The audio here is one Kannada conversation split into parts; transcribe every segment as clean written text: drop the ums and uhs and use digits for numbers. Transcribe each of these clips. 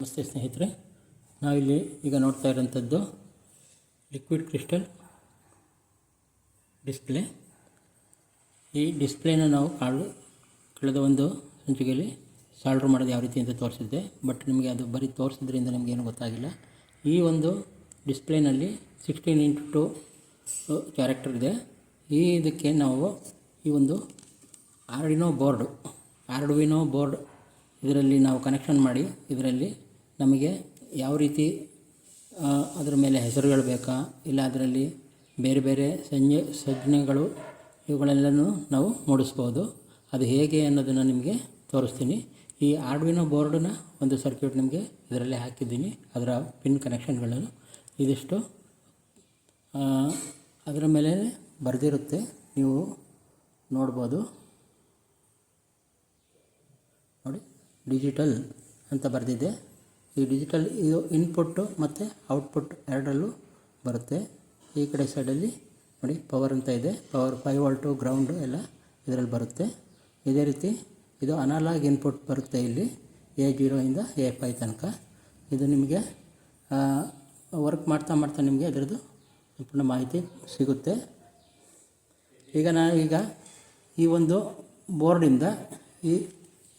ನಮಸ್ತೆ ಸ್ನೇಹಿತರೆ, ನಾವಿಲ್ಲಿ ಈಗ ನೋಡ್ತಾ ಇರೋಂಥದ್ದು ಲಿಕ್ವಿಡ್ ಕ್ರಿಸ್ಟಲ್ ಡಿಸ್ಪ್ಲೇ. ಈ ಡಿಸ್ಪ್ಲೇನ ನಾವು ಕಳೆದ ಒಂದು ಸಂಚಿಕೆಯಲ್ಲಿ ಸಾಲ್ಡ್ರ್ ಮಾಡೋದು ಯಾವ ರೀತಿ ಅಂತ ತೋರಿಸಿದ್ದೆ. ಬಟ್ ನಿಮಗೆ ಅದು ಬರೀ ತೋರಿಸಿದ್ರಿಂದ ನಿಮಗೇನು ಗೊತ್ತಾಗಿಲ್ಲ. ಈ ಒಂದು ಡಿಸ್ಪ್ಲೇನಲ್ಲಿ 16:2 ಕ್ಯಾರೆಕ್ಟರ್ ಇದೆ. ಇದಕ್ಕೆ ನಾವು ಈ ಒಂದು ಆರ್ಡಿನೋ ಬೋರ್ಡ್ ಇದರಲ್ಲಿ ನಾವು ಕನೆಕ್ಷನ್ ಮಾಡಿ, ಇದರಲ್ಲಿ ನಮಗೆ ಯಾವ ರೀತಿ ಅದರ ಮೇಲೆ ಹೆಸರುಗಳು ಬೇಕಾ, ಇಲ್ಲ ಅದರಲ್ಲಿ ಬೇರೆ ಬೇರೆ ಸಂಜ್ಞೆಗಳು ಇವುಗಳೆಲ್ಲನೂ ನಾವು ಮೂಡಿಸ್ಬೋದು. ಅದು ಹೇಗೆ ಅನ್ನೋದನ್ನು ನಿಮಗೆ ತೋರಿಸ್ತೀನಿ. ಈ ಆರ್ಡಿನೋ ಬೋರ್ಡನ್ನ ಒಂದು ಸರ್ಕ್ಯೂಟ್ ನಿಮಗೆ ಇದರಲ್ಲೇ ಹಾಕಿದ್ದೀನಿ. ಅದರ ಪಿನ್ ಕನೆಕ್ಷನ್ಗಳನ್ನು ಇದಿಷ್ಟು ಅದರ ಮೇಲೆ ಬರೆದಿರುತ್ತೆ, ನೀವು ನೋಡ್ಬೋದು. ನೋಡಿ, ಡಿಜಿಟಲ್ ಅಂತ ಬರೆದಿದೆ. ಈ ಡಿಜಿಟಲ್ ಇದು ಇನ್ಪುಟ್ಟು ಮತ್ತು ಔಟ್ಪುಟ್ ಎರಡರಲ್ಲೂ ಬರುತ್ತೆ. ಈ ಕಡೆ ಸೈಡಲ್ಲಿ ನೋಡಿ ಪವರ್ ಅಂತ ಇದೆ. ಪವರ್ 5 ವೋಲ್ಟು, ಗ್ರೌಂಡು ಎಲ್ಲ ಇದರಲ್ಲಿ ಬರುತ್ತೆ. ಇದೇ ರೀತಿ ಇದು ಅನಲಾಗ್ ಇನ್ಪುಟ್ ಬರುತ್ತೆ. ಇಲ್ಲಿ A0 ಇಂದ A5 ತನಕ ಇದು ನಿಮಗೆ ವರ್ಕ್ ಮಾಡ್ತಾ ನಿಮಗೆ ಅದರದ್ದು ಸಂಪೂರ್ಣ ಮಾಹಿತಿ ಸಿಗುತ್ತೆ. ಈಗ ಈ ಒಂದು ಬೋರ್ಡಿಂದ ಈ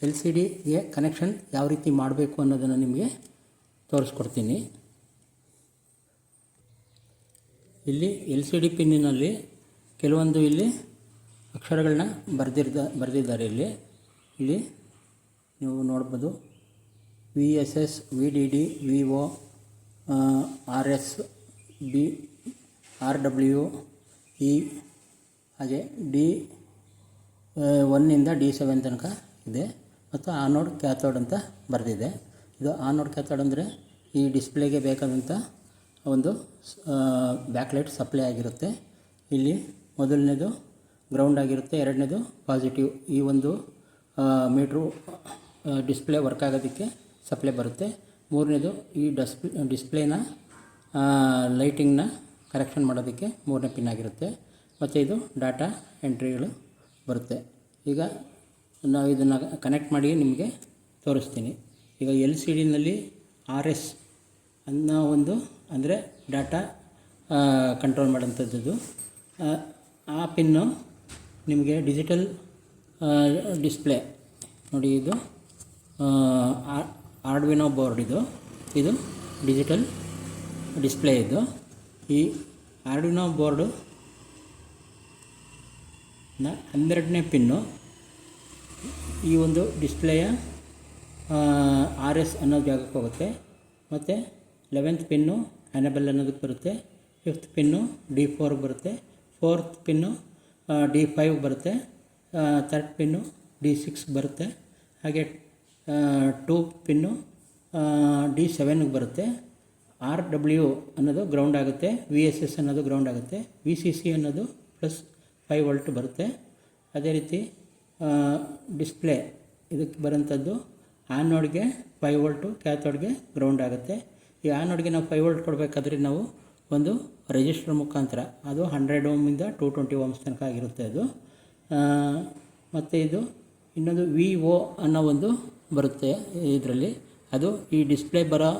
LCDಗೆ ಕನೆಕ್ಷನ್ ಯಾವ ರೀತಿ ಮಾಡಬೇಕು ಅನ್ನೋದನ್ನು ನಿಮಗೆ ತೋರಿಸ್ಕೊಡ್ತೀನಿ. ಇಲ್ಲಿ LCD ಪಿನ್ನಿನಲ್ಲಿ ಕೆಲವೊಂದು ಇಲ್ಲಿ ಅಕ್ಷರಗಳನ್ನ ಬರೆದಿದ್ದಾರೆ. ಇಲ್ಲಿ ನೀವು ನೋಡ್ಬೋದು. VSS, VDD, VO, RS, RW, E, ಹಾಗೆ D1 ಇಂದ D7 ತನಕ ಇದೆ. ಮತ್ತು ಆನೋಡ್ ಕ್ಯಾಥೋಡ್ ಅಂತ ಬರೆದಿದೆ. ಇದು ಆನೋಡ್ ಕ್ಯಾಥೋಡ್ ಅಂದರೆ ಈ ಡಿಸ್ಪ್ಲೇಗೆ ಬೇಕಾದಂಥ ಒಂದು ಬ್ಯಾಕ್ಲೈಟ್ ಸಪ್ಲೈ ಆಗಿರುತ್ತೆ. ಇಲ್ಲಿ ಮೊದಲನೇದು ಗ್ರೌಂಡ್ ಆಗಿರುತ್ತೆ, ಎರಡನೇದು ಪಾಸಿಟಿವ್. ಈ ಒಂದು ಮೀಟ್ರು ಡಿಸ್ಪ್ಲೇ ವರ್ಕ್ ಆಗೋದಕ್ಕೆ ಸಪ್ಲೈ ಬರುತ್ತೆ. ಮೂರನೇದು ಈ ಡಿಸ್ಪ್ಲೇನ ಲೈಟಿಂಗ್ನ ಕರೆಕ್ಷನ್ ಮಾಡೋದಕ್ಕೆ ಮೂರನೇ ಪಿನ್ ಆಗಿರುತ್ತೆ. ಮತ್ತು ಇದು ಡಾಟಾ ಎಂಟ್ರಿಗಳು ಬರುತ್ತೆ. ಈಗ ನಾವು ಇದನ್ನು ಕನೆಕ್ಟ್ ಮಾಡಿ ನಿಮಗೆ ತೋರಿಸ್ತೀನಿ. ಈಗ LCDನಲ್ಲಿ RS ಅನ್ನೋ ಒಂದು ಅಂದರೆ ಡಾಟಾ ಕಂಟ್ರೋಲ್ ಮಾಡೋಂಥದ್ದು. ಆ ಪಿನ್ನು ನಿಮಗೆ ಡಿಜಿಟಲ್ ಡಿಸ್ಪ್ಲೇ ನೋಡಿ. ಇದು ಆರ್ಡಿನೋ ಬೋರ್ಡ್, ಇದು ಡಿಜಿಟಲ್ ಡಿಸ್ಪ್ಲೇ. ಇದು ಈ ಆರ್ಡಿನೋ ಬೋರ್ಡು 12ನೇ ಪಿನ್ನು ಈ ಒಂದು ಡಿಸ್ಪ್ಲೇಯ RS ಅನ್ನೋ ಜಾಗಕ್ಕೆ ಹೋಗುತ್ತೆ. ಮತ್ತು 11th ಪಿನ್ನು ಎನೇಬಲ್ ಅನ್ನೋದಕ್ಕೆ ಬರುತ್ತೆ. 5th ಪಿನ್ನು D4 ಬರುತ್ತೆ. 4th ಪಿನ್ನು D5 ಬರುತ್ತೆ. 3rd ಪಿನ್ನು D6 ಬರುತ್ತೆ. ಹಾಗೆ 2 ಪಿನ್ನು D7 ಬರುತ್ತೆ. RW ಅನ್ನೋದು ಗ್ರೌಂಡ್ ಆಗುತ್ತೆ. VSS ಅನ್ನೋದು ಗ್ರೌಂಡ್ ಆಗುತ್ತೆ. VCC ಅನ್ನೋದು +5 ವೋಲ್ಟ್ ಬರುತ್ತೆ. ಅದೇ ರೀತಿ ಡಿಸ್ಪ್ಲೇ ಇದಕ್ಕೆ ಬರೋಂಥದ್ದು ಆನೋಡ್ಗೆ 5 ವೋಲ್ಟು, ಕ್ಯಾಥೋಡ್ಗೆ ಗ್ರೌಂಡ್ ಆಗುತ್ತೆ. ಈ ಆನೋಡ್ಗೆ ನಾವು 5 ವೋಲ್ಟ್ ಕೊಡಬೇಕಾದ್ರೆ ನಾವು ಒಂದು ರೆಜಿಸ್ಟರ್ ಮುಖಾಂತರ, ಅದು 100 ಓಮಿಂದ 220 ಓಮ್ಸ್ ತನಕ ಆಗಿರುತ್ತೆ ಅದು. ಮತ್ತು ಇದು ಇನ್ನೊಂದು VO ಅನ್ನೋ ಒಂದು ಬರುತ್ತೆ ಇದರಲ್ಲಿ. ಅದು ಈ ಡಿಸ್ಪ್ಲೇ ಬರೋ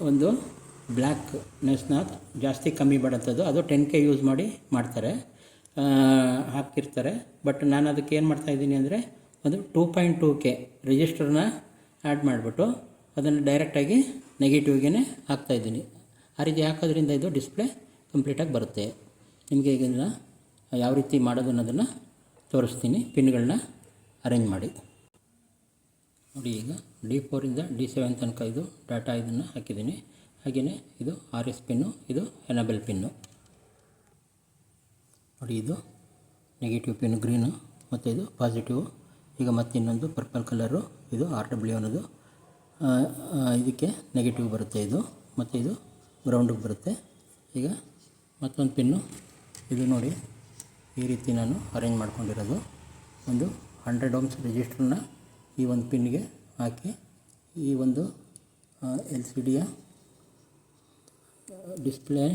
ಒಂದು ಬ್ಲ್ಯಾಕ್ನೆಸ್ನ ಜಾಸ್ತಿ ಕಮ್ಮಿ ಮಾಡೋಂಥದ್ದು. ಅದು 10K ಯೂಸ್ ಮಾಡ್ತಾರೆ, ಹಾಕಿರ್ತಾರೆ. ಬಟ್ ನಾನು ಅದಕ್ಕೆ ಏನು ಮಾಡ್ತಾಯಿದ್ದೀನಿ ಅಂದರೆ ಒಂದು 2.2K ರಿಜಿಸ್ಟರ್ನ ಆ್ಯಡ್ ಮಾಡಿಬಿಟ್ಟು ಅದನ್ನು ಡೈರೆಕ್ಟಾಗಿ ನೆಗೆಟಿವ್ಗೆ ಹಾಕ್ತಾಯಿದ್ದೀನಿ. ಆ ರೀತಿ ಹಾಕೋದ್ರಿಂದ ಇದು ಡಿಸ್ಪ್ಲೇ ಕಂಪ್ಲೀಟಾಗಿ ಬರುತ್ತೆ. ನಿಮಗೆ ಈಗ ಇದನ್ನು ಯಾವ ರೀತಿ ಮಾಡೋದು ಅನ್ನೋದನ್ನು ತೋರಿಸ್ತೀನಿ. ಪಿನ್ಗಳನ್ನ ಅರೇಂಜ್ ಮಾಡಿ ನೋಡಿ. ಈಗ D4 ಇಂದ D7 ತನಕ ಇದು ಡಾಟಾ ಇದನ್ನು ಹಾಕಿದ್ದೀನಿ. ಹಾಗೆಯೇ ಇದು RS ಪಿನ್ನು, ಇದು ಎನೇಬಲ್ ಪಿನ್ನು ನೋಡಿ. ಇದು ನೆಗೆಟಿವ್ ಪಿನ್ನು ಗ್ರೀನು ಮತ್ತು ಇದು ಪಾಸಿಟಿವ್. ಈಗ ಮತ್ತೆ ಇನ್ನೊಂದು ಪರ್ಪಲ್ ಕಲರು, ಇದು RW ಅನ್ನೋದು. ಇದಕ್ಕೆ ನೆಗೆಟಿವ್ ಬರುತ್ತೆ ಇದು, ಮತ್ತು ಇದು ಗ್ರೌಂಡಿಗೆ ಬರುತ್ತೆ. ಈಗ ಮತ್ತೊಂದು ಪಿನ್ನು ಇದು ನೋಡಿ. ಈ ರೀತಿ ನಾನು ಅರೇಂಜ್ ಮಾಡ್ಕೊಂಡಿರೋದು. ಒಂದು 100 ಓಮ್ಸ್ ರಿಜಿಸ್ಟ್ರನ್ನ ಈ ಒಂದು ಪಿನ್ಗೆ ಹಾಕಿ ಈ ಒಂದು LCDಯ ಡಿಸ್ಪ್ಲೇ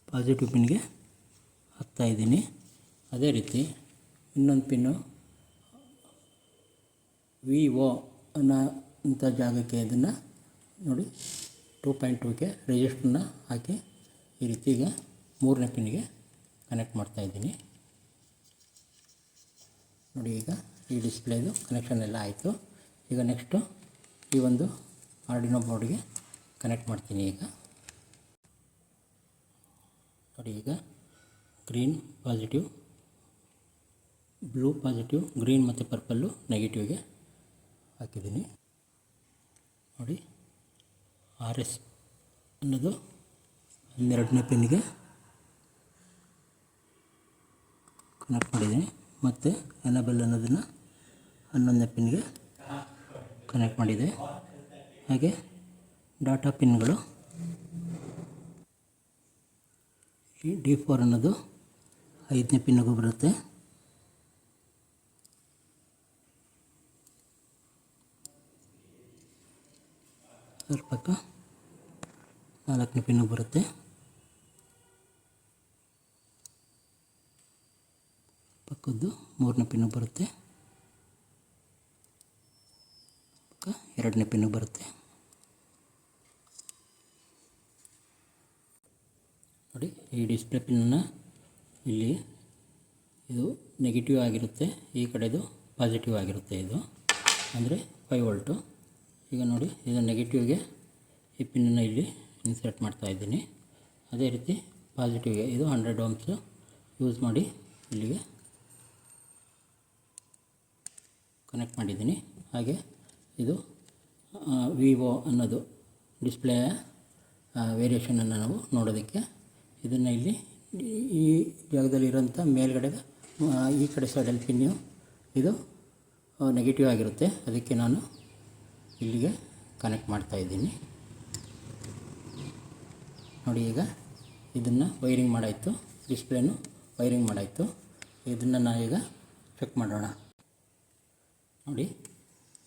ಪಾಸಿಟಿವ್ ಪಿನ್ಗೆ ಹಾಕ್ತಾಯಿದ್ದೀನಿ. ಅದೇ ರೀತಿ ಇನ್ನೊಂದು ಪಿನ್ನು VO ಅನ್ನೋ ಜಾಗಕ್ಕೆ ಇದನ್ನು ನೋಡಿ 2.2ಗೆ ರಿಜಿಸ್ಟ್ರನ್ನ ಹಾಕಿ ಈ ರೀತಿ ಈಗ 3ನೇ ಪಿನ್ನಿಗೆ ಕನೆಕ್ಟ್ ಮಾಡ್ತಾಯಿದ್ದೀನಿ ನೋಡಿ. ಈಗ ಈ ಡಿಸ್ಪ್ಲೇದು ಕನೆಕ್ಷನ್ ಎಲ್ಲ ಆಯಿತು. ಈಗ ನೆಕ್ಸ್ಟು ಈ ಒಂದು ಆರ್ಡಿನೋ ಬೋರ್ಡ್ಗೆ ಕನೆಕ್ಟ್ ಮಾಡ್ತೀನಿ. ಈಗ ನೋಡಿ, ಈಗ green positive, blue positive, green ಮತ್ತು ಪರ್ಪಲ್ಲು ನೆಗೆಟಿವ್ಗೆ ಹಾಕಿದ್ದೀನಿ ನೋಡಿ. RS ಅನ್ನೋದು 12ನೇ ಪಿನ್ಗೆ ಕನೆಕ್ಟ್ ಮಾಡಿದ್ದೀನಿ ಮತ್ತು ಎನಬಲ್ ಅನ್ನೋದನ್ನು 11ನೇ ಪಿನ್ಗೆ ಕನೆಕ್ಟ್ ಮಾಡಿದೆ. ಹಾಗೆ ಡಾಟಾ ಪಿನ್ಗಳು ಈ D4 ಅನ್ನೋದು 5ನೇ ಪಿನ್ನಿಗೂ ಬರುತ್ತೆ. ಅದ್ರ ಪಕ್ಕ 4ನೇ ಪಿನ್ನಿಗೆ ಬರುತ್ತೆ. ಪಕ್ಕದ್ದು 3ನೇ ಪಿನ್ನಿಗೆ ಬರುತ್ತೆ. ಪಕ್ಕ 2ನೇ ಪಿನ್ನಿಗೆ ಬರುತ್ತೆ ನೋಡಿ. ಈ ಡಿಸ್ಪ್ಲೇ ಪಿನ್ನನ್ನು ಇಲ್ಲಿ ಇದು ನೆಗೆಟಿವ್ ಆಗಿರುತ್ತೆ, ಈ ಕಡೆದು ಪಾಸಿಟಿವ್ ಆಗಿರುತ್ತೆ. ಇದು ಅಂದರೆ 5 ವೋಲ್ಟು. ಈಗ ನೋಡಿ, ಇದು ನೆಗೆಟಿವ್ಗೆ ಈ ಪಿನ್ನನ್ನು ಇಲ್ಲಿ ಇನ್ಸರ್ಟ್ ಮಾಡ್ತಾಯಿದ್ದೀನಿ. ಅದೇ ರೀತಿ ಪಾಸಿಟಿವ್ಗೆ ಇದು 100 ಓಮ್ಸು ಯೂಸ್ ಮಾಡಿ ಇಲ್ಲಿಗೆ ಕನೆಕ್ಟ್ ಮಾಡಿದ್ದೀನಿ. ಹಾಗೆ ಇದು VO ಅನ್ನೋದು ಡಿಸ್ಪ್ಲೇಯ ವೇರಿಯೇಷನನ್ನು ನಾವು ನೋಡೋದಕ್ಕೆ ಇದನ್ನು ಇಲ್ಲಿ ಈ ಜಾಗದಲ್ಲಿರೋಂಥ ಮೇಲ್ಗಡೆ ಈ ಕಡೆ ಸೈಡಲ್ಲಿ ಪಿನ್ನು ಇದು ನೆಗೆಟಿವ್ ಆಗಿರುತ್ತೆ. ಅದಕ್ಕೆ ನಾನು ಇಲ್ಲಿಗೆ ಕನೆಕ್ಟ್ ಮಾಡ್ತಾಯಿದ್ದೀನಿ ನೋಡಿ. ಈಗ ಇದನ್ನು ವೈರಿಂಗ್ ಮಾಡಾಯಿತು, ಡಿಸ್ಪ್ಲೇನು ವೈರಿಂಗ್ ಮಾಡಾಯಿತು. ಇದನ್ನು ನಾವೀಗ ಚೆಕ್ ಮಾಡೋಣ ನೋಡಿ.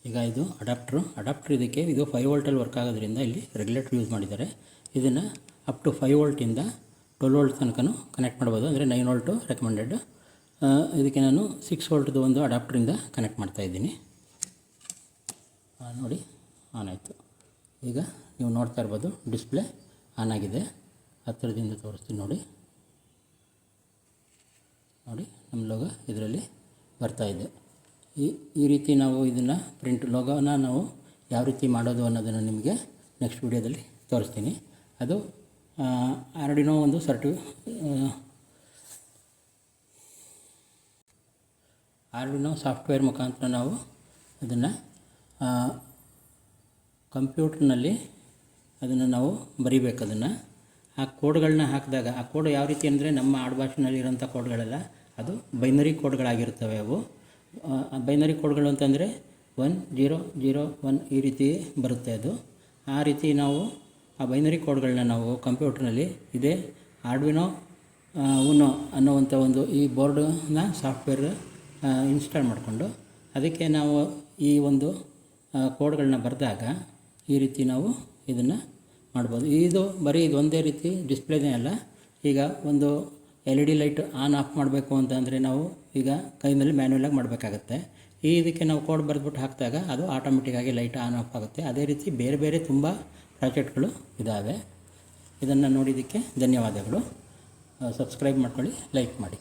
ಈಗ ಇದು ಅಡಾಪ್ಟ್ರ್ ಇದಕ್ಕೆ ಇದು 5 ವೋಲ್ಟಲ್ಲಿ ವರ್ಕ್ ಆಗೋದ್ರಿಂದ ಇಲ್ಲಿ ರೆಗ್ಯುಲೇಟರ್ ಯೂಸ್ ಮಾಡಿದ್ದಾರೆ. ಇದನ್ನು ಅಪ್ ಟು 5 ವೋಲ್ಟಿಂದ 12 ವೋಲ್ಟ್ ತನಕನೂ ಕನೆಕ್ಟ್ ಮಾಡ್ಬೋದು. ಅಂದರೆ 9 ವೋಲ್ಟು ರೆಕಮೆಂಡೆಡ್. ಇದಕ್ಕೆ ನಾನು 6 ವೋಲ್ಟ್ದು ಒಂದು ಅಡಾಪ್ಟ್ರಿಂದ ಕನೆಕ್ಟ್ ಮಾಡ್ತಾಯಿದ್ದೀನಿ ನೋಡಿ. ಆನ್ ಆಯಿತು. ಈಗ ನೀವು ನೋಡ್ತಾ ಇರ್ಬೋದು, ಡಿಸ್ಪ್ಲೇ ಆನ್ ಆಗಿದೆ. ಹತ್ತಿರದಿಂದ ತೋರಿಸ್ತೀನಿ ನೋಡಿ. ನೋಡಿ, ನಮ್ಮ ಲೋಗೋ ಇದರಲ್ಲಿ ಬರ್ತಾಯಿದೆ. ಈ ರೀತಿ ನಾವು ಇದನ್ನು ಲೋಗೋನ ನಾವು ಯಾವ ರೀತಿ ಮಾಡೋದು ಅನ್ನೋದನ್ನು ನಿಮಗೆ ನೆಕ್ಸ್ಟ್ ವಿಡಿಯೋದಲ್ಲಿ ತೋರಿಸ್ತೀನಿ. ಅದು ಆರ್ಡಿನೋ ಒಂದು ಆರ್ಡಿನೋ ಸಾಫ್ಟ್ವೇರ್ ಮುಖಾಂತರ ನಾವು ಅದನ್ನು ಕಂಪ್ಯೂಟ್ರ್ನಲ್ಲಿ ಅದನ್ನು ನಾವು ಬರಿಬೇಕು. ಅದನ್ನು ಆ ಕೋಡ್ಗಳನ್ನ ಹಾಕಿದಾಗ ಆ ಕೋಡ್ ಯಾವ ರೀತಿ ಅಂದರೆ ನಮ್ಮ ಆಡುಭಾಷೆನಲ್ಲಿರೋಂಥ ಕೋಡ್ಗಳೆಲ್ಲ ಅದು ಬೈನರಿ ಕೋಡ್ಗಳಾಗಿರ್ತವೆ. ಅವು ಬೈನರಿ ಕೋಡ್ಗಳು ಅಂತಂದರೆ 1 0 0 1 ಈ ರೀತಿ ಬರುತ್ತೆ. ಅದು ಆ ರೀತಿ ನಾವು ಆ ಬೈನರಿ ಕೋಡ್ಗಳನ್ನ ನಾವು ಕಂಪ್ಯೂಟ್ರ್ನಲ್ಲಿ ಇದೇ ಆರ್ಡಿನೋ ಉನೋ ಅನ್ನೋವಂಥ ಒಂದು ಈ ಬೋರ್ಡನ್ನ ಸಾಫ್ಟ್ವೇರ್ ಇನ್ಸ್ಟಾಲ್ ಮಾಡಿಕೊಂಡು ಅದಕ್ಕೆ ನಾವು ಈ ಒಂದು ಕೋಡ್ಗಳನ್ನ ಬರೆದಾಗ ಈ ರೀತಿ ನಾವು ಇದನ್ನು ಮಾಡ್ಬೋದು. ಇದು ಬರೀ ಇದು ಒಂದೇ ರೀತಿ ಡಿಸ್ಪ್ಲೇನೇ ಅಲ್ಲ. ಈಗ ಒಂದು LED ಲೈಟ್ ಆನ್ ಆಫ್ ಮಾಡಬೇಕು ಅಂತಂದರೆ ನಾವು ಈಗ ಕೈನಲ್ಲಿ ಮ್ಯಾನ್ಯುವಲಾಗಿ ಮಾಡಬೇಕಾಗತ್ತೆ. ಇದಕ್ಕೆ ನಾವು ಕೋಡ್ ಬರೆದ್ಬಿಟ್ಟು ಹಾಕಿದಾಗ ಅದು ಆಟೋಮೆಟಿಕ್ಕಾಗಿ ಲೈಟ್ ಆನ್ ಆಫ್ ಆಗುತ್ತೆ. ಅದೇ ರೀತಿ ಬೇರೆ ಬೇರೆ ತುಂಬ ಪ್ರಾಜೆಕ್ಟ್ಗಳು ಇದ್ದಾವೆ. ಇದನ್ನು ನೋಡಿದ್ದಕ್ಕೆ ಧನ್ಯವಾದಗಳು. ಸಬ್ಸ್ಕ್ರೈಬ್ ಮಾಡ್ಕೊಳ್ಳಿ, ಲೈಕ್ ಮಾಡಿ.